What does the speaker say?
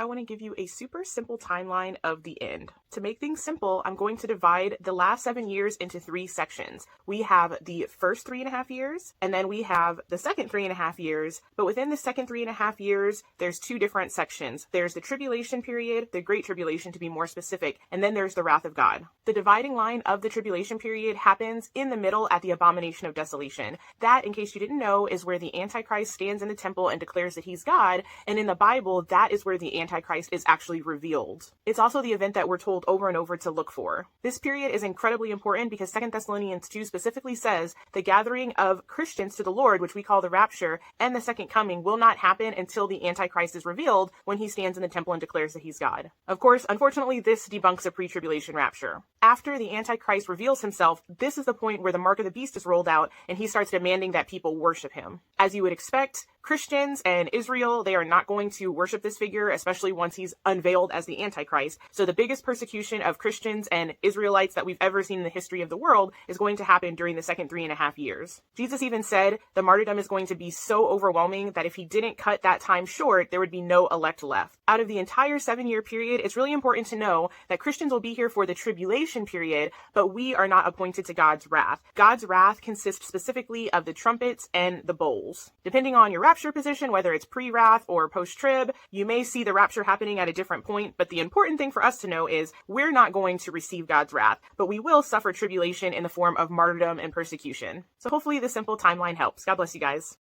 I want to give you a super simple timeline of the end. To make things simple, I'm going to divide the last 7 years into 3 sections. We have the first 3.5 years, and then we have the second 3.5 years. But within the second 3.5 years, there's 2 different sections. There's the tribulation period, the Great Tribulation to be more specific, and then there's the wrath of God. The dividing line of the tribulation period happens in the middle at the Abomination of Desolation. That, in case you didn't know, is where the Antichrist stands in the temple and declares that he's God, and in the Bible, that is where the Antichrist is actually revealed. It's also the event that we're told over and over to look for. This period is incredibly important because 2 Thessalonians 2 specifically says the gathering of Christians to the Lord, which we call the Rapture, and the second coming will not happen until the Antichrist is revealed when he stands in the temple and declares that he's God. Of course, unfortunately, this debunks a pre-tribulation rapture. After the Antichrist reveals himself, this is the point where the mark of the beast is rolled out and he starts demanding that people worship him. As you would expect, Christians and Israel, they are not going to worship this figure, especially once he's unveiled as the Antichrist. So the biggest persecution of Christians and Israelites that we've ever seen in the history of the world is going to happen during the second 3.5 years. Jesus even said the martyrdom is going to be so overwhelming that if he didn't cut that time short, there would be no elect left. Out of the entire 7-year period, it's really important to know that Christians will be here for the tribulation period, but we are not appointed to God's wrath. God's wrath consists specifically of the trumpets and the bowls. Depending on your rapture position, whether it's pre-wrath or post-trib, you may see the rapture happening at a different point, but the important thing for us to know is we're not going to receive God's wrath, but we will suffer tribulation in the form of martyrdom and persecution. So hopefully this simple timeline helps. God bless you guys.